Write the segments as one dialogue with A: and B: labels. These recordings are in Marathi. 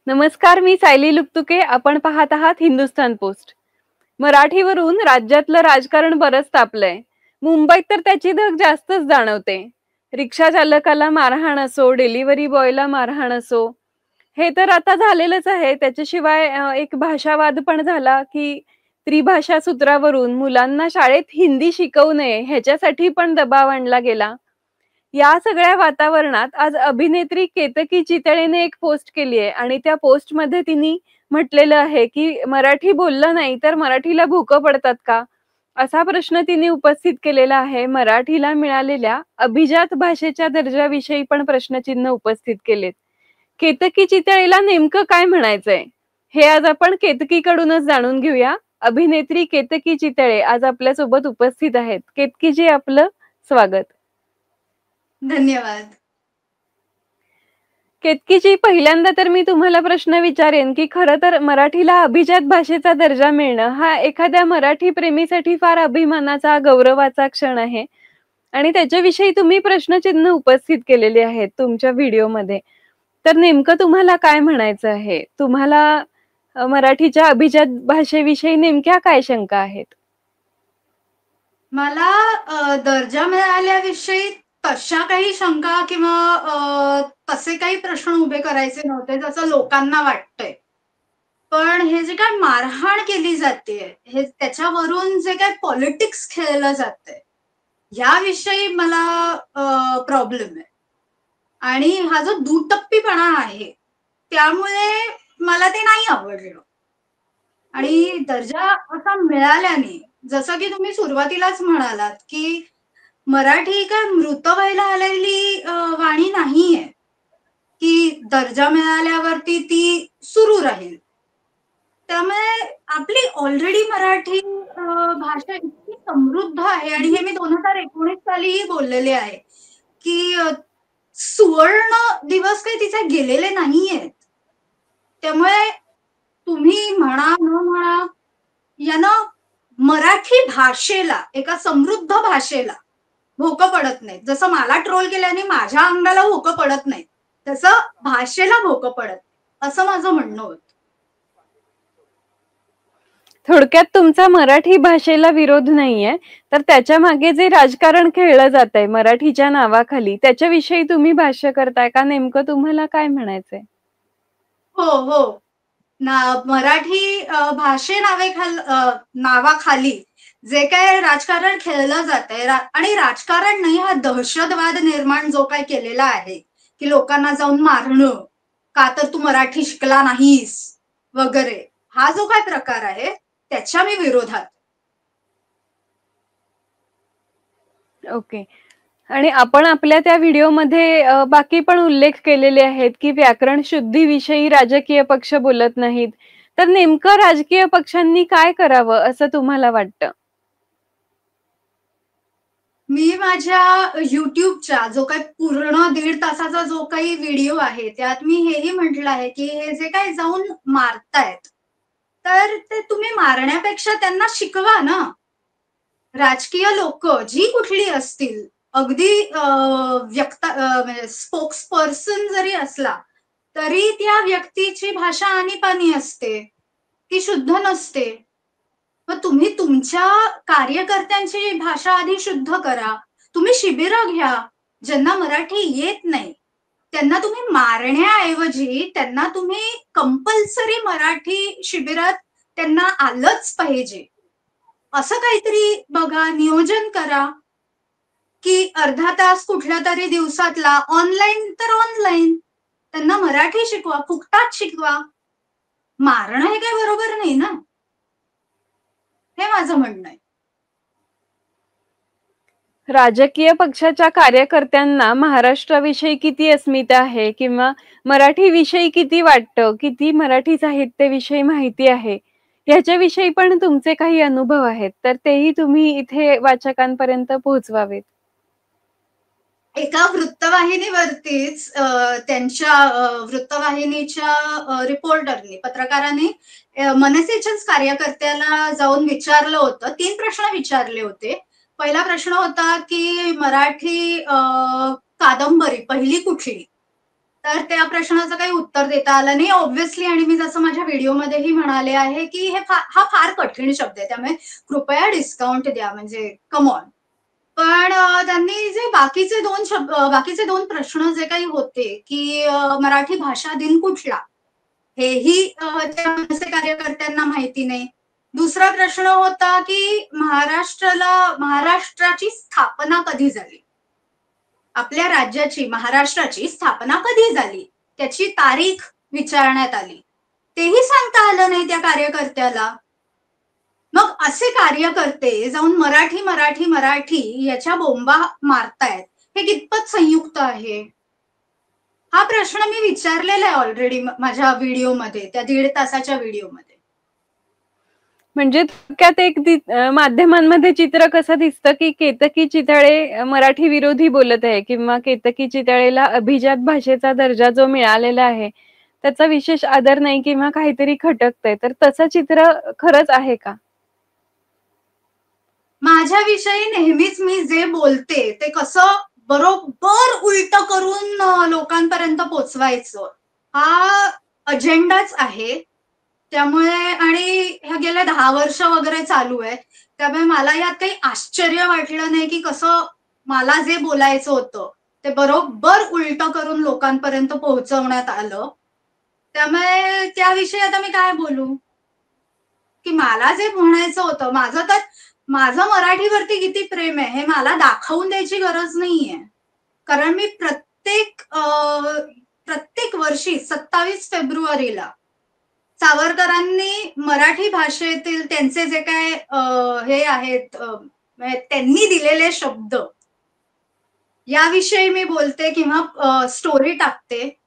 A: नमस्कार, मी सायली लुकतुके. आपण पाहत आहात हिंदुस्थान पोस्ट. मराठीवरून राज्यातलं राजकारण बरंच तापलंय. मुंबईत तर त्याची धग जास्तच जाणवते. रिक्षा चालकाला मारहाण असो, डिलिव्हरी बॉयला मारहाण असो, हे तर आता झालेलंच आहे. त्याच्याशिवाय एक भाषावाद पण झाला, की त्रिभाषा सूत्रावरून मुलांना शाळेत हिंदी शिकवू नये ह्याच्यासाठी पण दबाव आणला गेला. या सगळ्या वातावरणात आज अभिनेत्री केतकी चितळेने एक पोस्ट केली आहे आणि त्या पोस्टमध्ये तिने म्हटलेलं आहे, की मराठी बोललं नाही तर मराठीला भुकं पडतात का? असा प्रश्न तिने उपस्थित केलेला आहे. मराठीला मिळालेल्या अभिजात भाषेच्या दर्जाविषयी पण प्रश्नचिन्ह उपस्थित केलेत. केतकी चितळेला नेमकं काय म्हणायचंय? हे आज आपण केतकीकडूनच जाणून घेऊया. अभिनेत्री केतकी चितळे आज आपल्यासोबत उपस्थित आहेत. केतकीजी, आपलं स्वागत.
B: धन्यवाद.
A: केतकीजी, पहिल्यांदा तर मी तुम्हाला प्रश्न विचारेन, की खरं तर मराठीला अभिजात भाषेचा दर्जा मिळणं हा एखाद्या मराठी प्रेमीसाठी फार अभिमानाचा, गौरवाचा क्षण आहे आणि त्याच्याविषयी तुम्ही प्रश्नचिन्ह उपस्थित केलेले आहेत तुमच्या व्हिडिओमध्ये. तर नेमकं तुम्हाला काय म्हणायचं आहे? तुम्हाला मराठीच्या अभिजात भाषेविषयी नेमक्या काय शंका आहेत?
B: मला दर्जा मिळाल्याविषयी तशा काही शंका किंवा तसे काही प्रश्न उभे करायचे नव्हते जसं लोकांना वाटतंय. पण हे जे काय मारहाण केली जातेय, हे त्याच्यावरून जे काय पॉलिटिक्स खेळलं जातंय, याविषयी मला प्रॉब्लेम आहे. आणि हा जो दुटप्पीपणा आहे, त्यामुळे मला ते नाही आवडलं. आणि दर्जा असा मिळाल्याने, जसं की तुम्ही सुरुवातीलाच म्हणालात, की मराठी काय मृत व्हायला आलेली वाणी नाहीये, की दर्जा मिळाल्यावरती ती सुरू राहील. त्यामुळे आपली ऑलरेडी मराठी भाषा इतकी समृद्ध आहे आणि हे मी 2019 सालीही बोललेले आहे, की सुवर्ण दिवस काही तिचे गेलेले नाहीयेत. त्यामुळे तुम्ही म्हणा न म्हणा, यानं मराठी भाषेला, एका समृद्ध भाषेला भोकं पडत नाही. जसं मला ट्रोल केल्याने माझ्या अंगाला भोकं पडत नाही, तसं भाषेला भोकं पडत नाही, असं माझं म्हणणं होतं.
A: थोडक्यात तुमचा मराठी भाषेला विरोध नाहीये, तर त्याच्या मागे जे राजकारण खेळलं जातंय मराठीच्या नावाखाली, त्याच्याविषयी तुम्ही भाष्य करताय का? नेमकं तुम्हाला काय म्हणायचंय?
B: हो, हो. मराठी नावाखाली जे काही राजकारण खेळलं जातंय आणि राजकारण नाही, हा दहशतवाद निर्माण जो काही केलेला आहे, की लोकांना जाऊन मारणं, का तर तू मराठी शिकला नाहीस वगैरे, हा जो काय प्रकार आहे त्याच्या मी विरोधात.
A: ओके. आणि आपण आपल्या त्या व्हिडिओमध्ये बाकी पण उल्लेख केलेले आहेत, की व्याकरण शुद्धीविषयी राजकीय पक्ष बोलत नाहीत. तर नेमकं राजकीय पक्षांनी काय करावं असं तुम्हाला वाटतं?
B: मी माझ्या YouTubeच्या जो काही पूर्ण 1.5 तासाचा जो काही व्हिडिओ आहे, त्यात मी हेही म्हटलं आहे, की हे जे काही जाऊन मारतायत, तर ते तुम्ही मारण्यापेक्षा त्यांना शिकवा ना. राजकीय लोकं जी कुठली असतील, अगदी म्हणजे स्पोक्स पर्सन जरी असला, तरी त्या व्यक्तीची भाषा आणीबाणी असते. ती शुद्ध नसते. मग तुम्ही तुमच्या कार्यकर्त्यांची भाषा आधी शुद्ध करा. तुम्ही शिबिरं घ्या. ज्यांना मराठी येत नाही, त्यांना तुम्ही मारण्याऐवजी त्यांना तुम्ही कंपल्सरी मराठी शिबिरात त्यांना आलंच पाहिजे. असं काहीतरी बघा, नियोजन करा, की अर्धा तास कुठल्यातरी दिवसातला ऑनलाईन तर ऑनलाईन. त्यांना मराठी शिकवा, फुकटात शिकवा. मारणं हे काही बरोबर नाही ना. हे माझं म्हणणं आहे.
A: राजकीय पक्षाच्या कार्यकर्त्यांना महाराष्ट्राविषयी किती अस्मिता आहे किंवा मराठीविषयी किती वाटतं, किती मराठी साहित्याविषयी माहिती आहे, ह्याच्याविषयी पण तुमचे काही अनुभव आहेत, तर तेही तुम्ही इथे वाचकांपर्यंत पोहोचवावेत.
B: एका वृत्तवाहिनीवरतीच त्यांच्या वृत्तवाहिनीच्या रिपोर्टरनी, पत्रकाराने मनसेच्याच कार्यकर्त्याला जाऊन विचारलं होतं. 3 प्रश्न विचारले होते. पहिला प्रश्न होता, की मराठी कादंबरी पहिली कुठली? तर त्या प्रश्नाचं काही उत्तर देता आलं नाही ऑब्व्हियसली. आणि मी जसं माझ्या व्हिडिओमध्येही म्हणाले आहे की हा फार कठीण शब्द आहे, त्यामुळे कृपया डिस्काउंट द्या, म्हणजे कम ऑन. पण त्यांनी जे बाकीचे दोन प्रश्न जे काही होते की मराठी भाषा दिन कुठला, हेही त्या मनसे कार्यकर्त्यांना माहिती नाही. दुसरा प्रश्न होता की महाराष्ट्राची स्थापना कधी झाली, आपल्या राज्याची, महाराष्ट्राची स्थापना कधी झाली, त्याची तारीख विचारण्यात आली. तेही सांगता आलं नाही त्या कार्यकर्त्याला. मग असे कार्यकर्ते जाऊन मराठी मराठी मराठी याच्या बोंबा मारतायत, हे कितपत संयुक्त आहे? हा प्रश्न मी विचारलेला आहे ऑलरेडी माझ्या व्हिडिओमध्ये, त्या 1.5 तासाच्या व्हिडिओमध्ये.
A: म्हणजे थोडक्यात एक माध्यमांमध्ये चित्र कसं दिसतं की केतकी चितळे मराठी विरोधी बोलत आहे किंवा केतकी चितळेला अभिजात भाषेचा दर्जा जो मिळालेला आहे त्याचा विशेष आदर नाही किंवा काहीतरी खटकतंय, तर तसं चित्र खरंच आहे का?
B: माझ्याविषयी नेहमीच मी जे बोलते ते कसं बरोबर उलट करून लोकांपर्यंत पोचवायचं, हा अजेंडाच आहे. त्यामुळे आणि ह्या गेल्या 10 वर्ष वगैरे चालू आहे, त्यामुळे मला यात काही आश्चर्य वाटलं नाही की कसं मला जे बोलायचं होतं ते बरोबर उलट करून लोकांपर्यंत पोहोचवण्यात आलं. त्यामुळे त्याविषयी आता मी काय बोलू, की मला जे म्हणायचं होतं, माझं मराठीवरती किती प्रेम आहे हे मला दाखवून द्यायची गरज नाहीये. कारण मी प्रत्येक वर्षी 27 फेब्रुवारीला सावरकरांनी मराठी भाषेतील त्यांचे जे काय हे आहेत म्हणजे त्यांनी दिलेले शब्द याविषयी मी बोलते किंवा स्टोरी टाकते.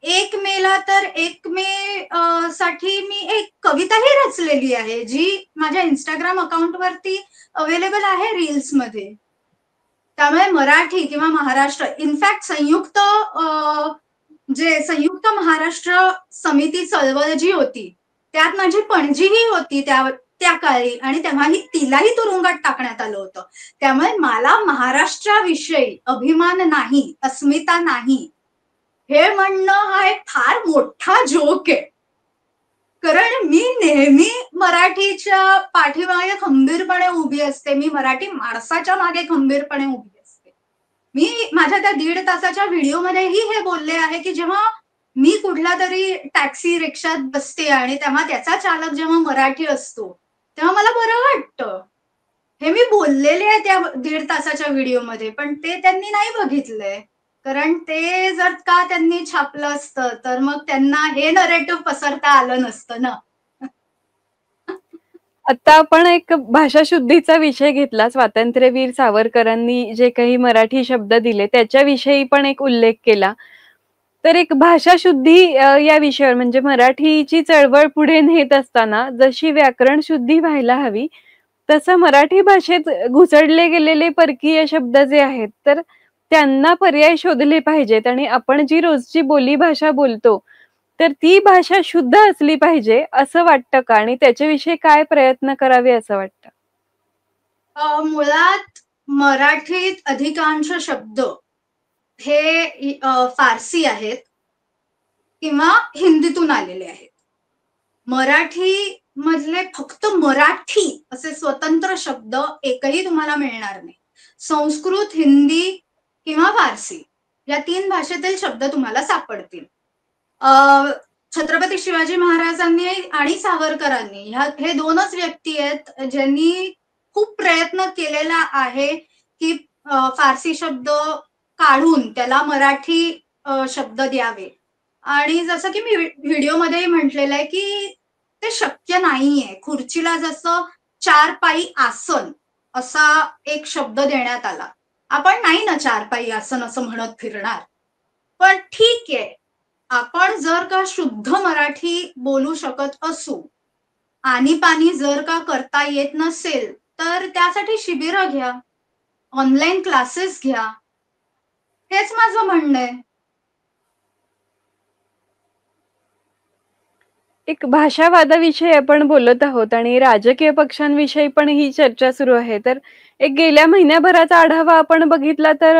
B: 1 मेला तर 1 मे साठी मी एक कविताही रचलेली आहे, जी माझ्या इंस्टाग्राम अकाउंटवरती अवेलेबल आहे रील्समध्ये. त्यामुळे मराठी किंवा महाराष्ट्र, इनफॅक्ट संयुक्त महाराष्ट्र समिती चळवळ जी होती त्यात माझी पणजीही होती त्या काळी, आणि तेव्हाही तिलाही तुरुंगात टाकण्यात आलं होतं. त्यामुळे मला महाराष्ट्राविषयी अभिमान नाही, अस्मिता नाही, हे म्हणणं हा एक फार मोठा जोक आहे. कारण मी नेहमी मराठीच्या पाठीमागे खंबीरपणे उभी असते, मी मराठी माणसाच्या मागे खंबीरपणे उभी असते. मी माझ्या त्या 1.5 तासाच्या व्हिडिओमध्येही हे बोलले आहे की जेव्हा मी कुठला तरी टॅक्सी रिक्षात बसते आणि तेव्हा त्याचा चालक जेव्हा मराठी असतो तेव्हा मला बरं वाटतं. हे मी बोललेले आहे त्या 1.5 तासाच्या व्हिडिओमध्ये, पण ते त्यांनी नाही बघितलंय. कारण ते जर का त्यांनी छापलं असतं तर मग त्यांना हे नरेटिव्ह पसरता आलं नसतं ना.
A: आता आपण एक भाषा शुद्धीचा विषय घेतला, स्वातंत्र्यवीर सावरकरांनी जे काही मराठी शब्द दिले त्याच्याविषयी पण एक उल्लेख केला. तर एक भाषा शुद्धी या विषयावर म्हणजे मराठीची चळवळ पुढे नेत असताना जशी व्याकरण शुद्धी व्हायला हवी तसं मराठी भाषेत घुसडले गेलेले परकीय शब्द जे आहेत तर त्यांना पर्याय शोधले पाहिजेत, आणि आपण जी रोजची बोली भाषा बोलतो तर ती भाषा शुद्ध असली पाहिजे असं वाटतं का, आणि त्याच्याविषयी काय प्रयत्न करावे असं वाटतं?
B: मुळात मराठीत अधिकांश शब्द हे फारसी आहेत किंवा हिंदीतून आलेले आहेत. मराठी मधले फक्त मराठी असे स्वतंत्र शब्द एकही तुम्हाला मिळणार नाही. संस्कृत, हिंदी किंवा फारसी या 3 भाषेतील शब्द तुम्हाला सापडतील. छत्रपती शिवाजी महाराजांनी आणि सावरकरांनी हे 2च व्यक्ती आहेत ज्यांनी खूप प्रयत्न केलेला आहे की फारसी शब्द काढून त्याला मराठी शब्द द्यावे. आणि जसं की मी व्हिडिओमध्ये म्हटलेलं आहे की ते शक्य नाहीये. खुर्चीला जसं 4 पायी आसन असा एक शब्द देण्यात आला. आपण नाही ना 4 पायी आसन असं म्हणत फिरणार. पण ठीक आहे, आपण जर का शुद्ध मराठी बोलू शकत असू, आणि जर का करता येत नसेल तर त्यासाठी शिबिरं घ्या, ऑनलाईन क्लासेस घ्या, हेच माझं म्हणणं आहे.
A: एक भाषावादाविषयी आपण बोलत आहोत आणि राजकीय पक्षांविषयी पण ही चर्चा सुरू आहे. तर एक गेल्या महिन्याभराचा आढावा आपण बघितला तर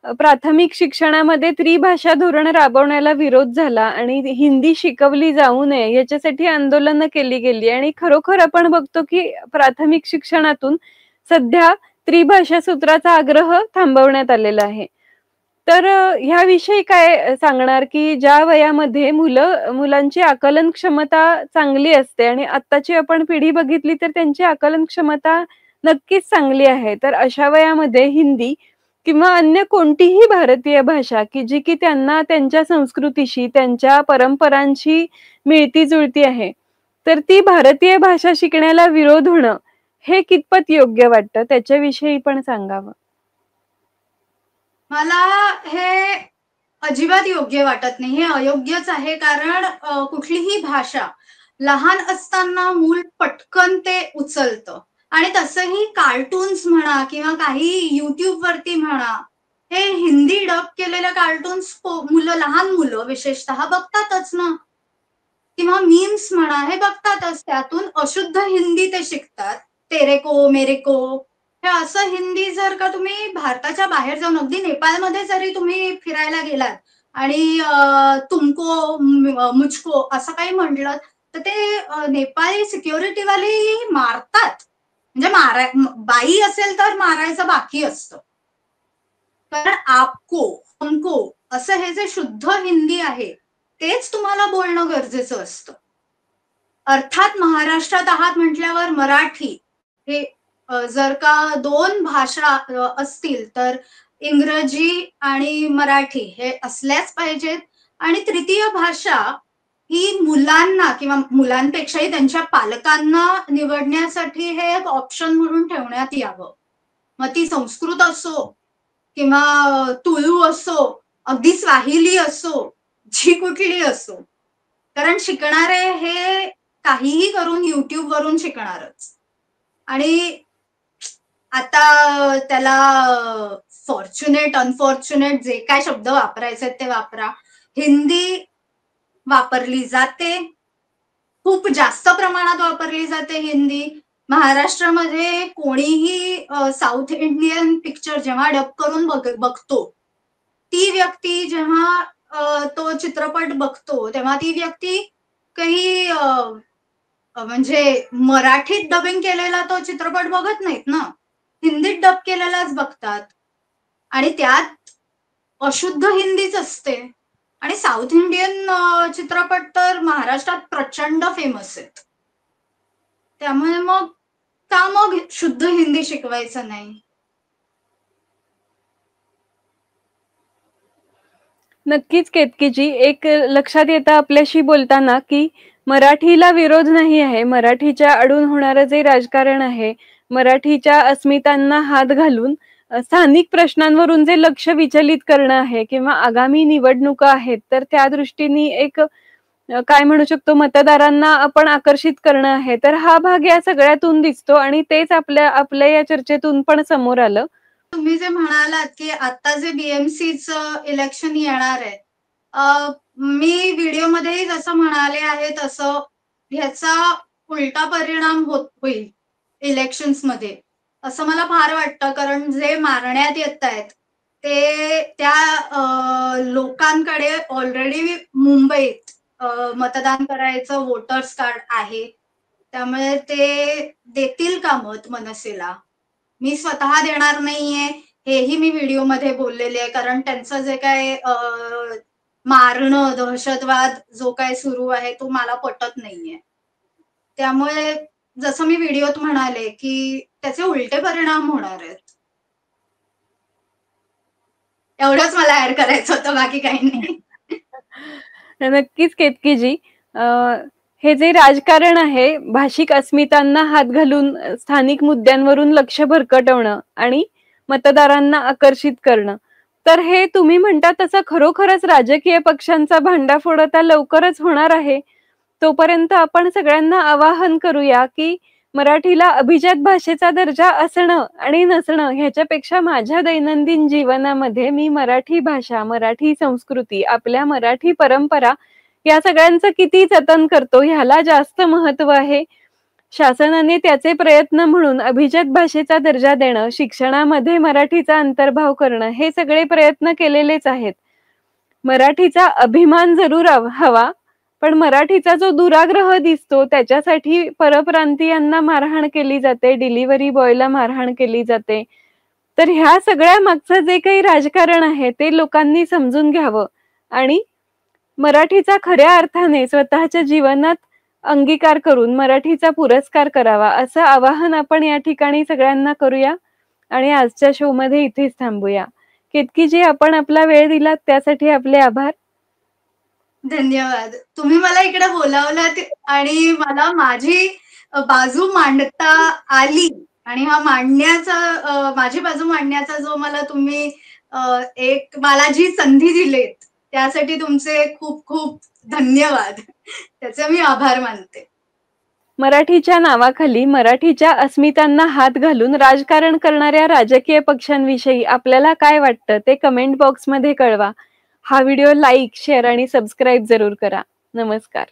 A: प्राथमिक शिक्षणामध्ये त्रिभाषा धोरण राबवण्याला विरोध झाला आणि हिंदी शिकवली जाऊ नये याच्यासाठी आंदोलनं केली गेली आणि खरोखर आपण बघतो की प्राथमिक शिक्षणातून सध्या त्रिभाषा सूत्राचा आग्रह थांबवण्यात आलेला आहे. तर ह्याविषयी काय सांगणार की ज्या वयामध्ये मुलांची आकलन क्षमता चांगली असते आणि आत्ताची आपण पिढी बघितली तर त्यांची आकलन क्षमता नक्कीच चांगली आहे, तर अशा वयामध्ये हिंदी किंवा अन्य कोणतीही भारतीय भाषा की जी की त्यांना त्यांच्या संस्कृतीशी त्यांच्या परंपरांशी मिळती जुळती आहे, तर ती भारतीय भाषा शिकण्याला विरोध होणं हे कितपत योग्य वाटतं त्याच्याविषयी पण सांगावं.
B: मला हे अजिबात योग्य वाटत नाही. हे अयोग्यच आहे, कारण कुठलीही भाषा लहान असताना मूल पटकन ते उचलतं आणि तसंही कार्टून्स म्हणा किंवा काही YouTube वरती म्हणा, हे हिंदी डब केलेले कार्टून्स लहान मुलं विशेषतः बघतातच ना, किंवा मीम्स म्हणा हे बघतातच. त्यातून अशुद्ध हिंदी ते शिकतात. तेरे को, मेरे को हे असं हिंदी जर का तुम्ही भारताच्या बाहेर जाऊन अगदी नेपाळमध्ये जरी तुम्ही फिरायला गेलात आणि तुमको, मुझको असं काही म्हटलं तर ते नेपाळी सिक्युरिटीवाले मारतात. म्हणजे बाई असेल तर मारायचं बाकी असतं. कारण आपको, हमको असं हे जे शुद्ध हिंदी आहे तेच तुम्हाला बोलणं गरजेचं असतं. अर्थात महाराष्ट्रात आहात म्हटल्यावर मराठी हे जर का 2 भाषा असतील तर इंग्रजी आणि मराठी हे असल्याच पाहिजेत आणि तृतीय भाषा ही मुलांना किंवा मुलांपेक्षाही त्यांच्या पालकांना निवडण्यासाठी हे एक ऑप्शन म्हणून ठेवण्यात यावं. मग ती संस्कृत असो किंवा तुळू असो, अगदी स्वाहिली असो, जी कुठली असो. कारण शिकणारे हे काहीही करून YouTube वरून शिकणारच. आणि आता त्याला फॉर्च्युनेट, अनफॉर्च्युनेट जे काय शब्द वापरायचे ते वापरा. हिंदी वापरली जाते, खूप जास्त प्रमाणात वापरली जाते हिंदी. महाराष्ट्रामध्ये कोणीही साऊथ इंडियन पिक्चर जेव्हा डब करून बघतो, ती व्यक्ती जेव्हा तो चित्रपट बघतो तेव्हा ती व्यक्ती काही म्हणजे मराठीत डबिंग केलेला तो चित्रपट बघत नाहीत ना, हिंदीत डब केलेलाच बघतात आणि त्यात अशुद्ध हिंदीच असते. आणि साऊथ इंडियन चित्रपट तर महाराष्ट्रात प्रचंड फेमस आहेत. त्यामुळे मग शुद्ध हिंदी शिकवायचं नाही.
A: नक्कीच केतकीजी, एक लक्षात येतं आपल्याशी बोलताना की मराठीला विरोध नाही आहे. मराठीच्या आडून होणारं जे राजकारण आहे, मराठीच्या अस्मितांना हात घालून स्थानिक प्रश्नांवरून जे लक्ष विचलित करणं आहे किंवा आगामी निवडणुका आहेत तर त्या दृष्टीने एक काय म्हणू शकतो, मतदारांना आपण आकर्षित करणं आहे. तर हा भाग या सगळ्यातून दिसतो आणि तेच आपल्या या चर्चेतून पण समोर आलं.
B: तुम्ही जे म्हणालात की आता जे BMCचं इलेक्शन येणार आहे, मी व्हिडिओमध्येही जसं म्हणाले आहे तसं ह्याचा उलटा परिणाम होईल इलेक्शन्समध्ये असं मला फार वाटतं. कारण जे मारण्यात येत आहेत ते त्या लोकांकडे ऑलरेडी मुंबईत मतदान करायचं वोटर्स कार्ड आहे, त्यामुळे ते देतील का मत मनसेला? मी स्वतः देणार नाहीये हेही मी व्हिडिओमध्ये बोललेले आहे. कारण त्यांचं जे काय मारणं, दहशतवाद जो काय सुरू आहे तो मला पटत नाहीये. त्यामुळे जसं मी व्हिडिओत म्हणाले की त्याचे उलटे परिणाम होणार आहेत. एवढंच मला ऍड करायचं होतं, बाकी काही नाही.
A: नक्कीच केतकीजी, हे जे राजकारण आहे भाषिक अस्मितांना हात घालून स्थानिक मुद्द्यांवरून लक्ष भरकटवणं आणि मतदारांना आकर्षित करणं, तर हे तुम्ही म्हणता तसं खरोखरच राजकीय पक्षांचा भांडाफोड आता लवकरच होणार आहे. तोपर्यंत आपण सगळ्यांना आवाहन करूया की मराठीला अभिजात भाषेचा दर्जा असणं आणि नसणं ह्याच्यापेक्षा माझ्या दैनंदिन जीवनामध्ये मी मराठी भाषा, मराठी संस्कृती, आपल्या मराठी परंपरा या सगळ्यांचं किती जतन करतो ह्याला जास्त महत्व आहे. शासनाने त्याचे प्रयत्न म्हणून अभिजात भाषेचा दर्जा देणं, शिक्षणामध्ये मराठीचा अंतर्भाव करणं, हे सगळे प्रयत्न केलेलेच आहेत. मराठीचा अभिमान जरूर हवा, पण मराठीचा जो दुराग्रह दिसतो त्याच्यासाठी परप्रांतीयांना मारहाण केली जाते, डिलिव्हरी बॉयला मारहाण केली जाते. तर ह्या सगळ्या मागचं जे काही राजकारण आहे ते लोकांनी समजून घ्यावं आणि मराठीचा खऱ्या अर्थाने स्वतःच्या जीवनात अंगीकार करून मराठीचा पुरस्कार करावा, असं आवाहन आपण या ठिकाणी सगळ्यांना करूया आणि आजच्या शो मध्ये इथेच थांबूया. केतकीजी, आपण आपला वेळ दिलात त्यासाठी आपले आभार.
B: धन्यवाद. तुम्ही मला इकडे बोलावलात आणि मला माझी बाजू मांडता आली आणि हा माझी बाजू मांडण्याचा जो मला तुम्ही एक मला जी संधी दिलीत, त्यासाठी तुमचे खूप खूप धन्यवाद. त्याचे मी आभार मानते.
A: मराठीच्या नावाखाली मराठीच्या अस्मितांना हात घालून राजकारण करणाऱ्या राजकीय पक्षांविषयी आपल्याला काय वाटतं ते कमेंट बॉक्समध्ये कळवा. हा व्हिडिओ लाईक, शेअर आणि सबस्क्राईब जरूर करा. नमस्कार.